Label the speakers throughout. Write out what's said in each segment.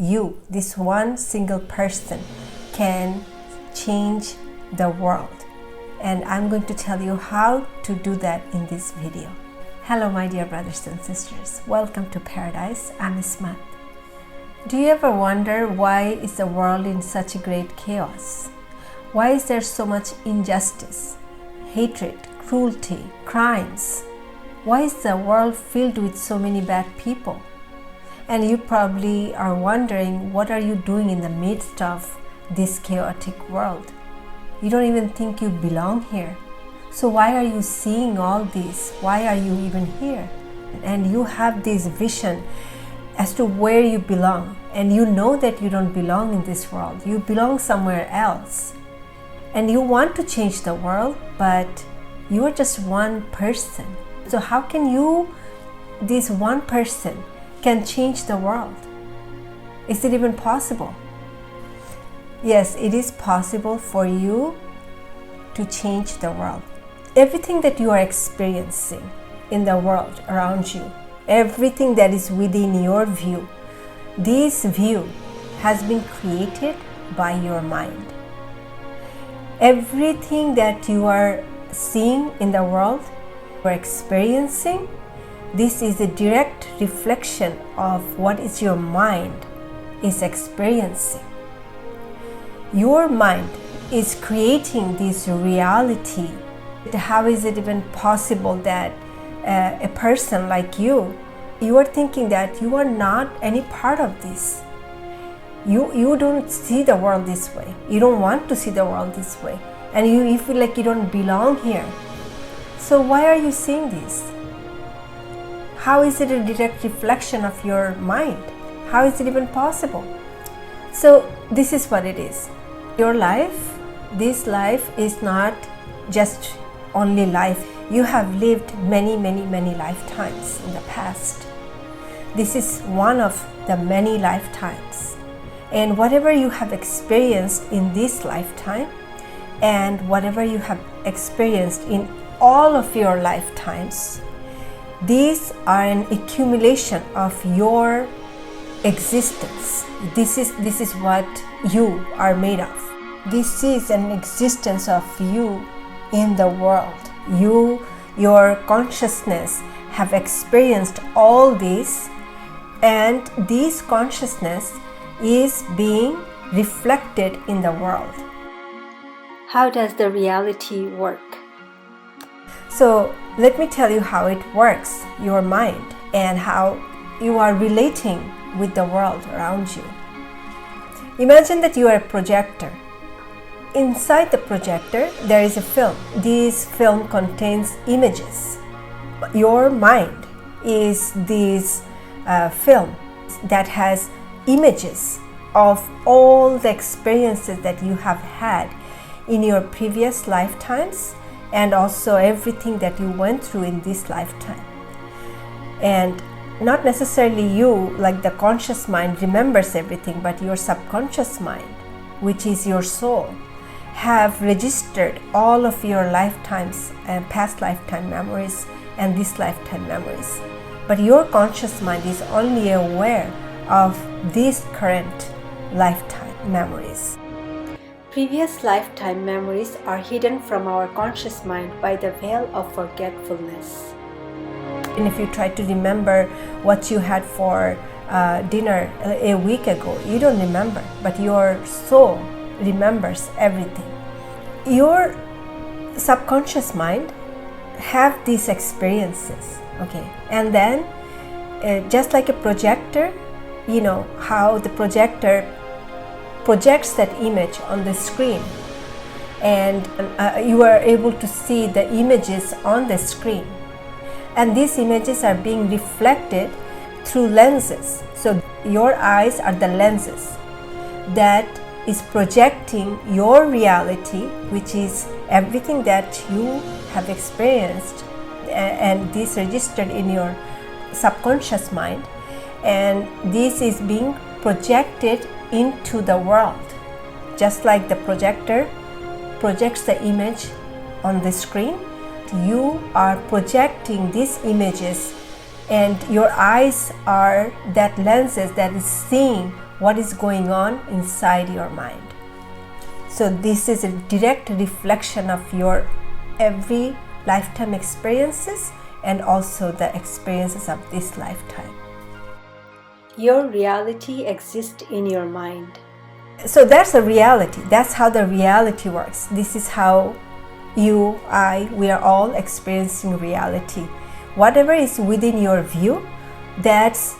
Speaker 1: you, this one single person, can change the world. And I'm going to tell you how to do that in this video. Hello, my dear brothers and sisters. Welcome to Paradise. I'm Ismat. Do you ever wonder why is the world in such a great chaos? Why is there so much injustice, hatred, cruelty, crimes? Why is the world filled with so many bad people? And you probably are wondering, what are you doing in the midst of this chaotic world? You don't even think you belong here. So why are you seeing all this? Why are you even here? And you have this vision as to where you belong. And you know that you don't belong in this world. You belong somewhere else. And you want to change the world, but you are just one person. So how can you, this one person, can change the world? Is it even possible? Yes, it is possible for you to change the world. Everything that you are experiencing in the world around you, everything that is within your view, this view has been created by your mind. Everything that you are seeing in the world, or experiencing, this is a direct reflection of what is your mind is experiencing. Your mind is creating this reality. How is it even possible that a person like you are thinking that you are not any part of this? You don't see the world this way. You don't want to see the world this way. And you feel like you don't belong here. So why are you seeing this? How is it a direct reflection of your mind? How is it even possible? So this is what it is. Your life, this life is not just only life. You have lived many lifetimes in the past. This is one of the many lifetimes. And whatever you have experienced in this lifetime, and whatever you have experienced in all of your lifetimes, these are an accumulation of your existence. This is what you are made of. This is an existence of you in the world. Your consciousness have experienced all this, and this consciousness is being reflected in the world. How does the reality work? So let me tell you how it works, your mind, and how you are relating with the world around you. Imagine that you are a projector. Inside the projector, there is a film. This film contains images. Your mind is this film that has images of all the experiences that you have had in your previous lifetimes, and also everything that you went through in this lifetime. And not necessarily you, like the conscious mind, remembers everything, but your subconscious mind, which is your soul, have registered all of your lifetimes and past lifetime memories and this lifetime memories. But your conscious mind is only aware of these current lifetime memories. Previous lifetime memories are hidden from our conscious mind by the veil of forgetfulness. And if you try to remember what you had for dinner a week ago, you don't remember, but your soul remembers everything. Your subconscious mind have these experiences, okay? And then just like a projector, you know how the projector projects that image on the screen, and you are able to see the images on the screen, and these images are being reflected through lenses. So your eyes are the lenses that is projecting your reality, which is everything that you have experienced, and this registered in your subconscious mind, and this is being projected into the world. Just like the projector projects the image on the screen, you are projecting these images, and your eyes are that lenses that is seeing what is going on inside your mind. So this is a direct reflection of your every lifetime experiences and also the experiences of this lifetime. Your reality exists in your mind. So that's the reality. That's how the reality works. This is how you, I, we are all experiencing reality. Whatever is within your view, that's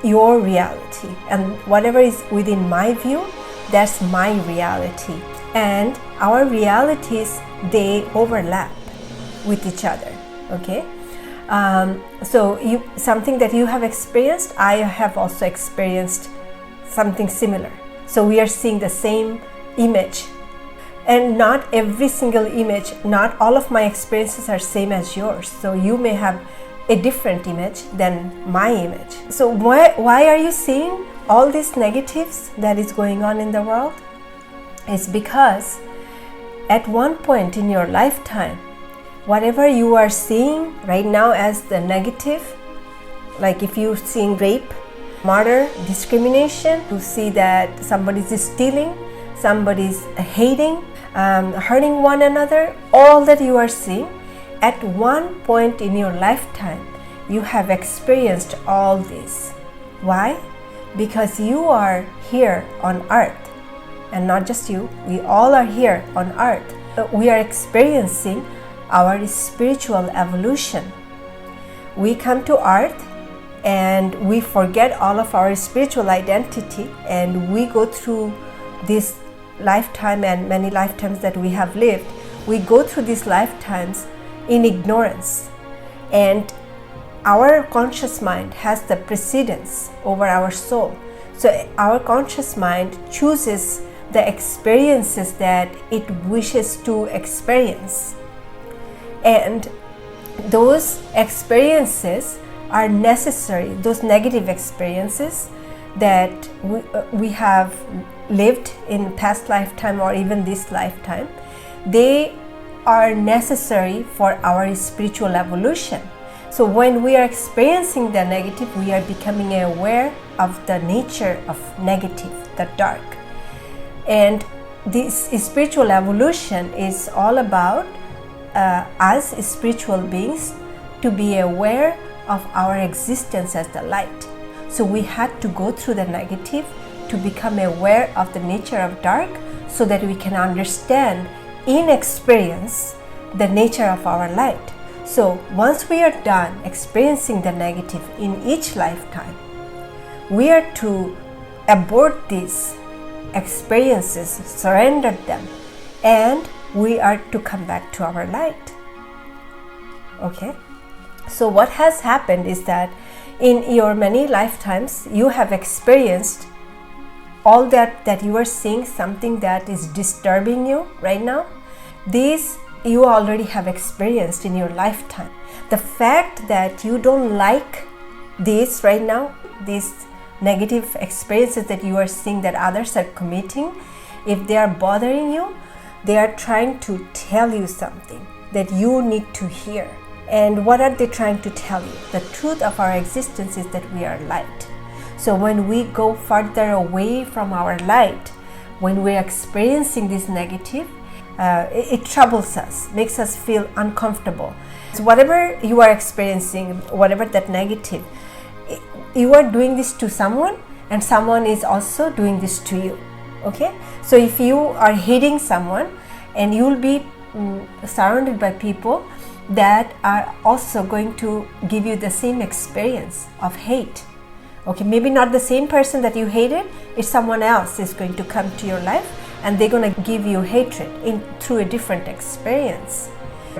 Speaker 1: your reality. And whatever is within my view, that's my reality. And our realities, they overlap with each other. Okay? So something that you have experienced, I have also experienced something similar. So we are seeing the same image. And not every single image, not all of my experiences are same as yours. So you may have a different image than my image. So why are you seeing all these negatives that is going on in the world? It's because at one point in your lifetime, whatever you are seeing right now as the negative, like if you're seeing rape, murder, discrimination, you see that somebody's stealing, somebody's hating, hurting one another, all that you are seeing, at one point in your lifetime, you have experienced all this. Why? Because you are here on earth, and not just you, we all are here on earth. We are experiencing our spiritual evolution. We come to earth and we forget all of our spiritual identity, and we go through this lifetime and many lifetimes that we have lived. We go through these lifetimes in ignorance, and our conscious mind has the precedence over our soul. So our conscious mind chooses the experiences that it wishes to experience, and those experiences are necessary. Those negative experiences that we have lived in past lifetime or even this lifetime, they are necessary for our spiritual evolution. So when we are experiencing the negative, we are becoming aware of the nature of negative, the dark. And this spiritual evolution is all about us spiritual beings to be aware of our existence as the light. So we had to go through the negative to become aware of the nature of dark, so that we can understand in experience the nature of our light. So once we are done experiencing the negative in each lifetime, we are to abort these experiences, surrender them, and we are to come back to our light. Okay? So what has happened is that in your many lifetimes, you have experienced all that you are seeing, something that is disturbing you right now. These you already have experienced in your lifetime. The fact that you don't like this right now, these negative experiences that you are seeing that others are committing, if they are bothering you, they are trying to tell you something that you need to hear. And what are they trying to tell you? The truth of our existence is that we are light. So when we go further away from our light, when we're experiencing this negative, it troubles us, makes us feel uncomfortable. So whatever you are experiencing, whatever that negative, you are doing this to someone, and someone is also doing this to you. Okay? So if you are hating someone, and you will be surrounded by people that are also going to give you the same experience of hate. Okay, maybe not the same person that you hated, it's someone else is going to come to your life and they're going to give you hatred through a different experience.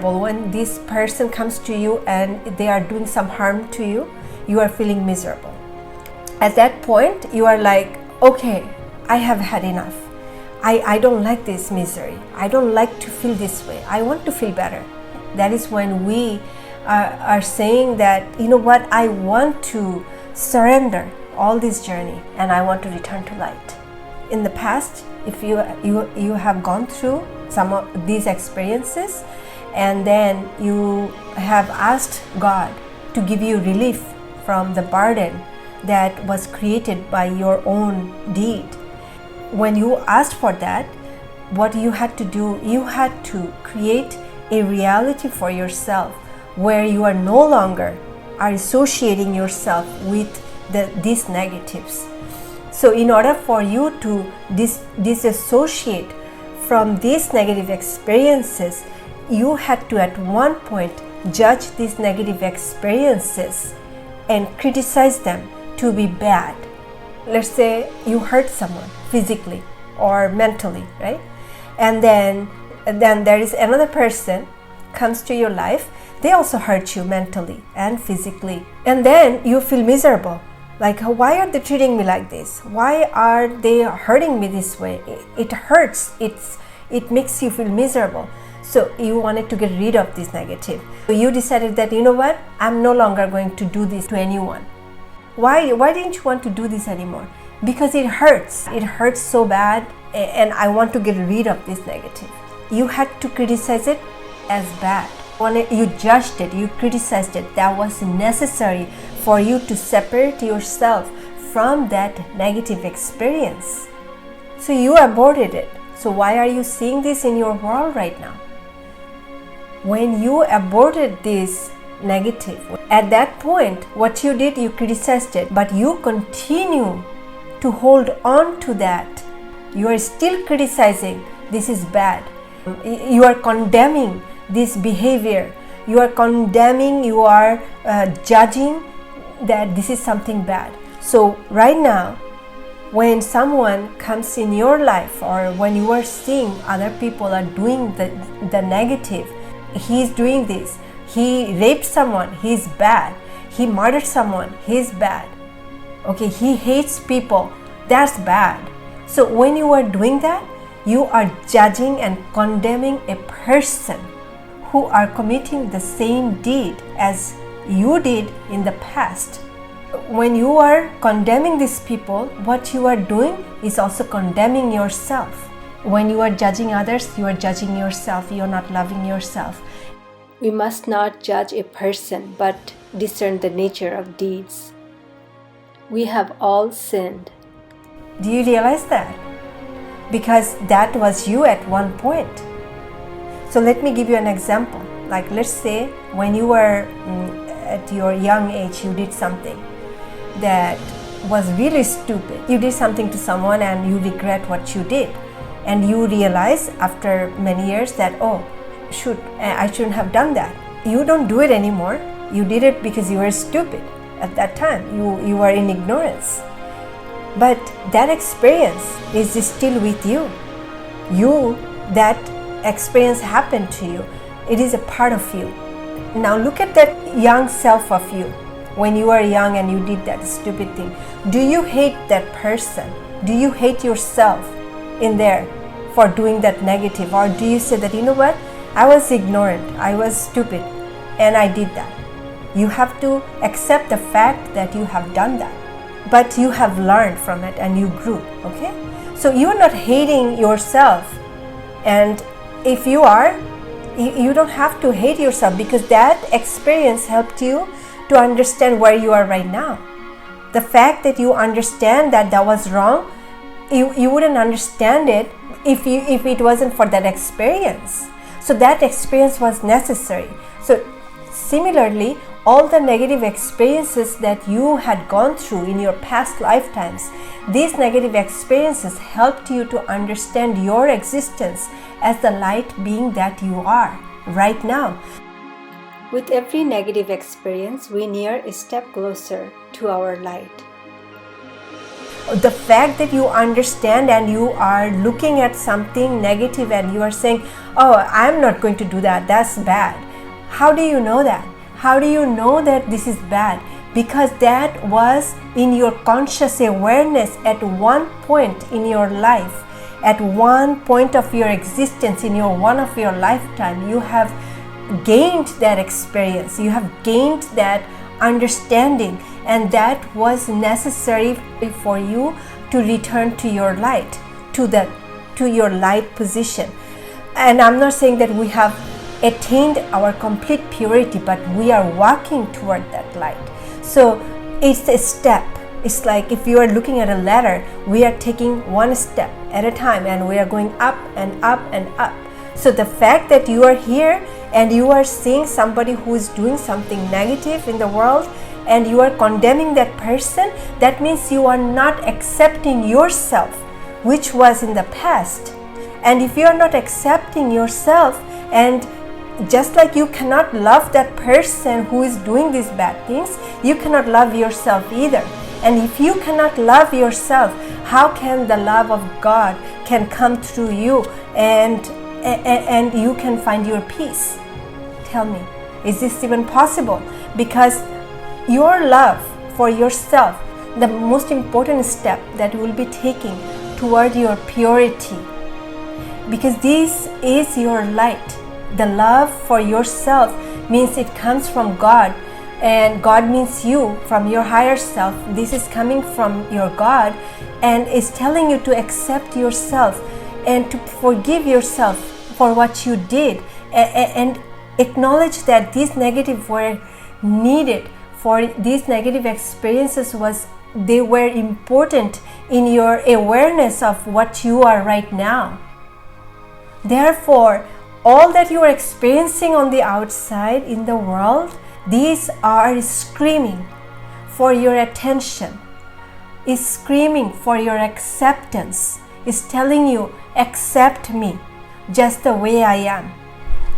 Speaker 1: Well, when this person comes to you and they are doing some harm to you, you are feeling miserable. At that point, you are like, okay, I have had enough. I don't like this misery. I don't like to feel this way. I want to feel better. That is when we are saying that, you know what, I want to surrender all this journey and I want to return to light. In the past, if you have gone through some of these experiences and then you have asked God to give you relief from the burden that was created by your own deed. When you asked for that, what you had to do, you had to create a reality for yourself where you are no longer are associating yourself with these negatives. So in order for you to disassociate from these negative experiences, you had to at one point judge these negative experiences and criticize them to be bad. Let's say you hurt someone physically or mentally, right? And then there is another person comes to your life, they also hurt you mentally and physically. And then you feel miserable. Like, why are they treating me like this? Why are they hurting me this way? It hurts. It makes you feel miserable. So you wanted to get rid of this negative. So you decided that, you know what? I'm no longer going to do this to anyone. Why didn't you want to do this anymore? Because it hurts. It hurts so bad, and I want to get rid of this negative. You had to criticize it as bad. When you judged it, you criticized it. That was necessary for you to separate yourself from that negative experience. So you aborted it. So why are you seeing this in your world right now? When you aborted this negative, at that point, what you did, you criticized it, but you continue to hold on to that. You are still criticizing, this is bad. You are condemning this behavior. You are condemning, you are judging that this is something bad. So right now, when someone comes in your life, or when you are seeing other people are doing the negative, he's doing this, he raped someone, he's bad, he murdered someone, he's bad, okay, he hates people, that's bad. So when you are doing that, you are judging and condemning a person who are committing the same deed as you did in the past. When you are condemning these people, what you are doing is also condemning yourself. When you are judging others, you are judging yourself. You are not loving yourself. We must not judge a person, but discern the nature of deeds. We have all sinned. Do you realize that? Because that was you at one point. So let me give you an example. Like, let's say when you were at your young age, you did something that was really stupid. You did something to someone and you regret what you did. And you realize after many years that, oh, I shouldn't have done that. You don't do it anymore. You did it because you were stupid at that time. You were in ignorance. But that experience is still with you. That experience happened to you. It is a part of you. Now look at that young self of you. When you were young and you did that stupid thing, do you hate that person? Do you hate yourself in there for doing that negative? Or do you say that, you know what, I was ignorant, I was stupid, and I did that? You have to accept the fact that you have done that, but you have learned from it and you grew, okay? So you're not hating yourself, and if you are, you don't have to hate yourself, because that experience helped you to understand where you are right now. The fact that you understand that was wrong, you wouldn't understand it if it wasn't for that experience. So that experience was necessary. So similarly, all the negative experiences that you had gone through in your past lifetimes, these negative experiences helped you to understand your existence as the light being that you are right now. With every negative experience, we near a step closer to our light. The fact that you understand and you are looking at something negative and you are saying, oh, I'm not going to do that, that's bad. How do you know that? How do you know that this is bad? Because that was in your conscious awareness at one point in your life, at one point of your existence, in one of your lifetime. You have gained that experience, you have gained that understanding, and that was necessary for you to return to your light, to your light position. And I'm not saying that we have attained our complete purity, but we are walking toward that light. So it's a step. It's like if you are looking at a ladder, we are taking one step at a time and we are going up and up and up. So the fact that you are here and you are seeing somebody who is doing something negative in the world and you are condemning that person, that means you are not accepting yourself, which was in the past. And if you are not accepting yourself, and just like you cannot love that person who is doing these bad things, you cannot love yourself either. And if you cannot love yourself, how can the love of God can come through you and you can find your peace? Tell me, is this even possible? Because your love for yourself, the most important step that you will be taking toward your purity, because this is your light. The love for yourself means it comes from God, and God means you, from your higher self. This is coming from your God and is telling you to accept yourself and to forgive yourself for what you did, and acknowledge that these negative were needed, for these negative experiences they were important in your awareness of what you are right now. Therefore, all that you are experiencing on the outside in the world, these are screaming for your attention, is screaming for your acceptance, is telling you, accept me just the way I am.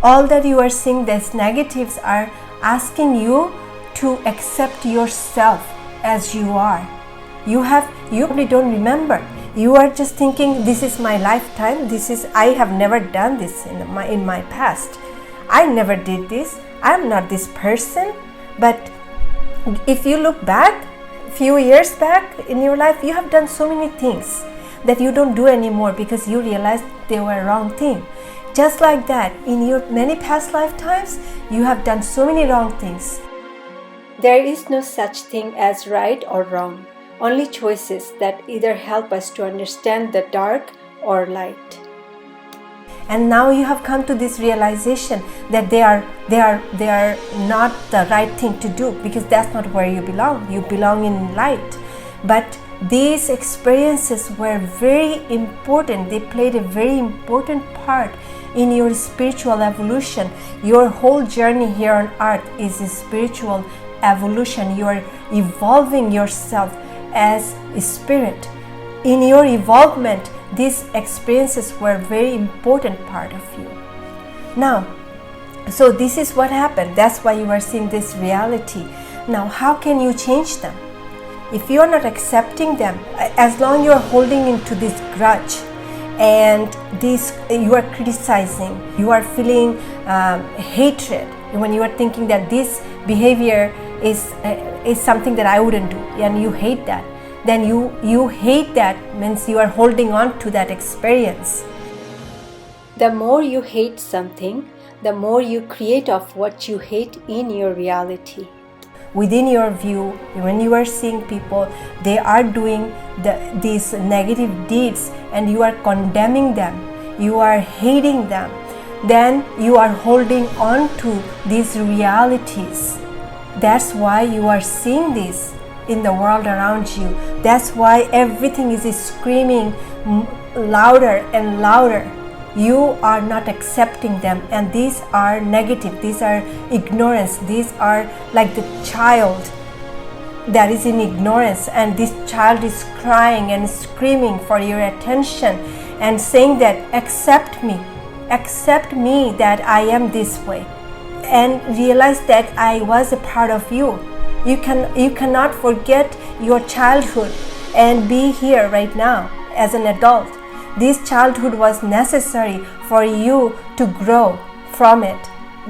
Speaker 1: All that you are seeing, these negatives, are asking you to accept yourself as you are. You probably don't remember. You are just thinking, this is my lifetime, I have never done this in my past. I never did this. I'm not this person. But if you look back, a few years back in your life, you have done so many things that you don't do anymore because you realized they were wrong thing. Just like that, in your many past lifetimes, you have done so many wrong things. There is no such thing as right or wrong. Only choices that either help us to understand the dark or light. And now you have come to this realization that they are not the right thing to do, because that's not where you belong. You belong in light. But these experiences were very important. They played a very important part in your spiritual evolution. Your whole journey here on earth is a spiritual evolution. You are evolving yourself as a spirit. In your evolvement, these experiences were a very important part of you. Now, so this is what happened. That's why you are seeing this reality. Now, how can you change them? If you are not accepting them, as long you are holding into this grudge and you are criticizing, you are feeling hatred, when you are thinking that this behavior is something that I wouldn't do, and you hate that, then you hate that means you are holding on to that experience. The more you hate something, the more you create of what you hate in your reality. Within your view, when you are seeing people, they are doing these negative deeds and you are condemning them, you are hating them, then you are holding on to these realities. That's why you are seeing this in the world around you. That's why everything is screaming louder and louder. You are not accepting them, and these are negative. These are ignorance. These are like the child that is in ignorance, and this child is crying and screaming for your attention and saying that accept me that I am this way, and realize that I was a part of you. You cannot forget your childhood and be here right now as an adult. This childhood was necessary for you to grow from it.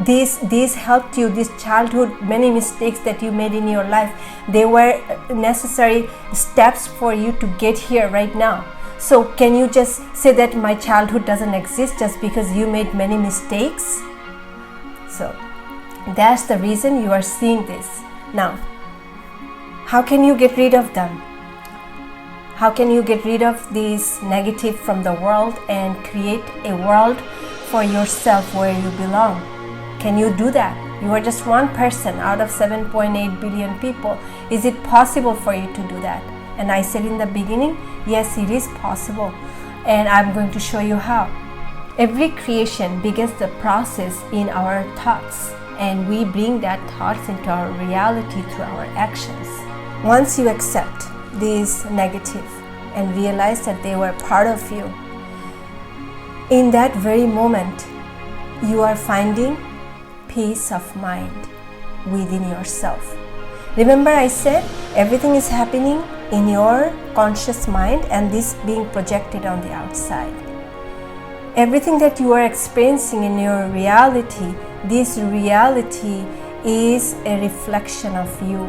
Speaker 1: This helped you, this childhood, many mistakes that you made in your life, they were necessary steps for you to get here right now. So can you just say that my childhood doesn't exist just because you made many mistakes? So that's the reason you are seeing this. Now, how can you get rid of them? How can you get rid of these negative from the world and create a world for yourself where you belong? Can you do that? You are just one person out of 7.8 billion people. Is it possible for you to do that? And I said in the beginning, yes, it is possible. And I'm going to show you how. Every creation begins the process in our thoughts, and we bring that thoughts into our reality through our actions. Once you accept these negative and realize that they were part of you, in that very moment, you are finding peace of mind within yourself. Remember I said everything is happening in your conscious mind and this being projected on the outside. Everything that you are experiencing in your reality, this reality is a reflection of you.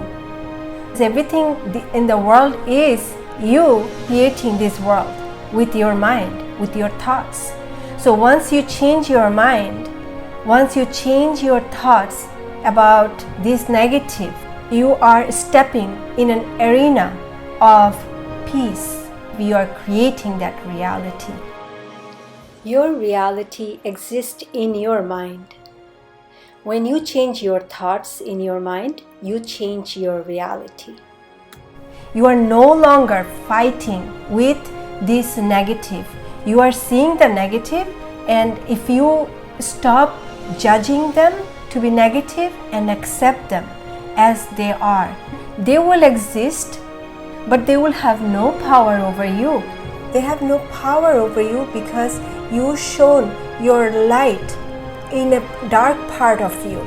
Speaker 1: Everything in the world is you creating this world with your mind, with your thoughts. So once you change your mind, once you change your thoughts about this negative, you are stepping in an arena of peace. You are creating that reality. Your reality exists in your mind. When you change your thoughts in your mind, you change your reality. You are no longer fighting with this negative. You are seeing the negative, and if you stop judging them to be negative and accept them as they are, they will exist, but they will have no power over you. They have no power over you because you shone your light in a dark part of you.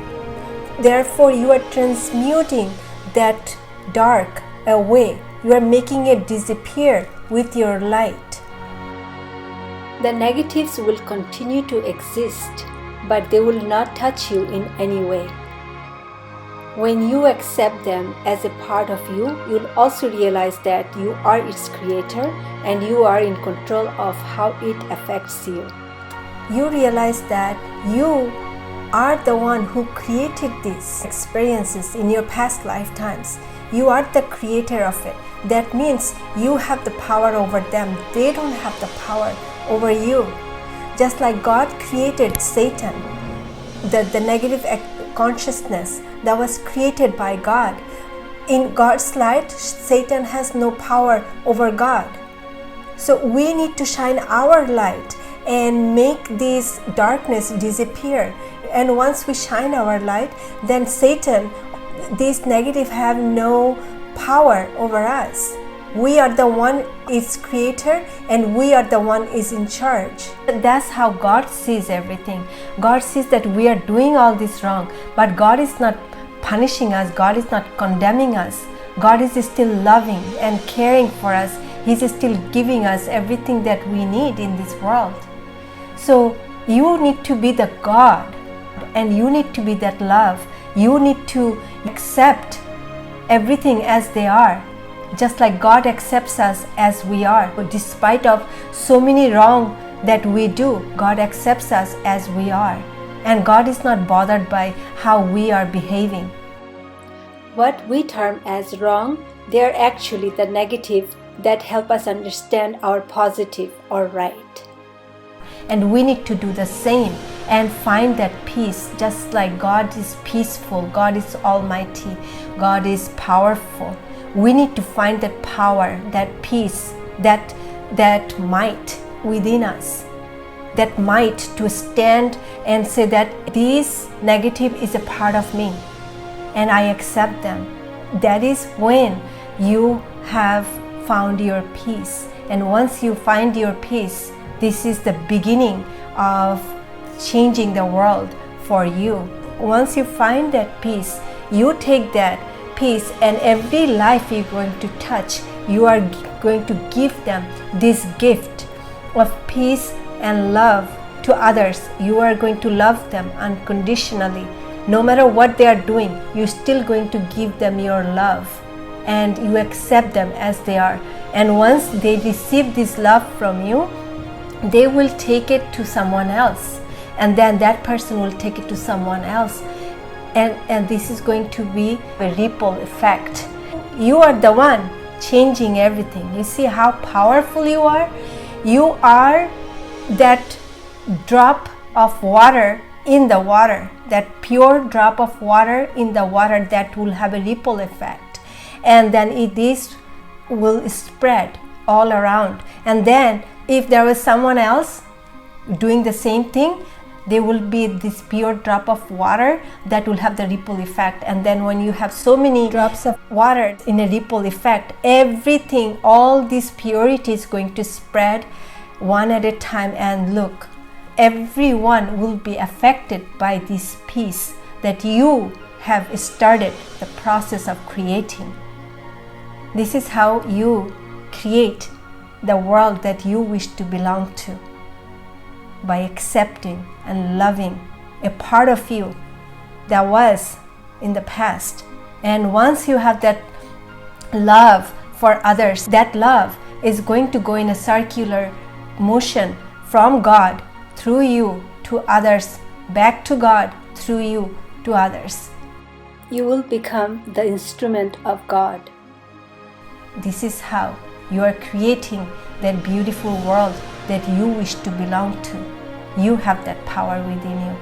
Speaker 1: Therefore, you are transmuting that dark away. You are making it disappear with your light. The negatives will continue to exist, but they will not touch you in any way. When you accept them as a part of you, you'll also realize that you are its creator and you are in control of how it affects you. You realize that you are the one who created these experiences in your past lifetimes. You are the creator of it. That means you have the power over them. They don't have the power over you. Just like God created Satan, the negative consciousness that was created by God. In God's light, Satan has no power over God. So we need to shine our light and make this darkness disappear. And once we shine our light, then Satan, this negative, have no power over us. We are the one is creator and we are the one is in charge. That's how God sees everything. God sees that we are doing all this wrong, but God is not punishing us. God is not condemning us. God is still loving and caring for us. He's still giving us everything that we need in this world. So you need to be the God and you need to be that love. You need to accept everything as they are. Just like God accepts us as we are. Despite of so many wrong that we do, God accepts us as we are. And God is not bothered by how we are behaving. What we term as wrong, they are actually the negative that help us understand our positive or right. And we need to do the same and find that peace, just like God is peaceful, God is almighty, God is powerful. We need to find that power, that peace, that might within us, that might to stand and say that this negative is a part of me and I accept them. That is when you have found your peace. And once you find your peace, this is the beginning of changing the world for you. Once you find that peace, you take that peace, and every life you're going to touch, you are going to give them this gift of peace and love to others. You are going to love them unconditionally. No matter what they are doing, you're still going to give them your love and you accept them as they are. And once they receive this love from you, they will take it to someone else, and then that person will take it to someone else. And this is going to be a ripple effect. You are the one changing everything. You see how powerful you are? You are that drop of water in the water, that pure drop of water in the water that will have a ripple effect. And then this will spread all around. And then if there was someone else doing the same thing, there will be this pure drop of water that will have the ripple effect. And then when you have so many drops of water in a ripple effect, everything, all this purity is going to spread one at a time. And look, everyone will be affected by this peace that you have started the process of creating. This is how you create the world that you wish to belong to, by accepting and loving a part of you that was in the past. And once you have that love for others, that love is going to go in a circular motion from God through you to others, back to God through you to others. You will become the instrument of God. This is how you are creating that beautiful world that you wish to belong to. You have that power within you.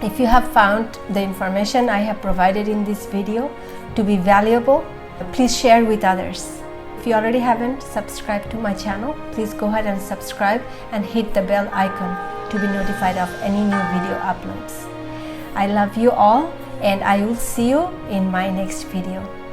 Speaker 1: If you have found the information I have provided in this video to be valuable, please share with others. If you already haven't subscribed to my channel, please go ahead and subscribe and hit the bell icon to be notified of any new video uploads. I love you all, and I will see you in my next video.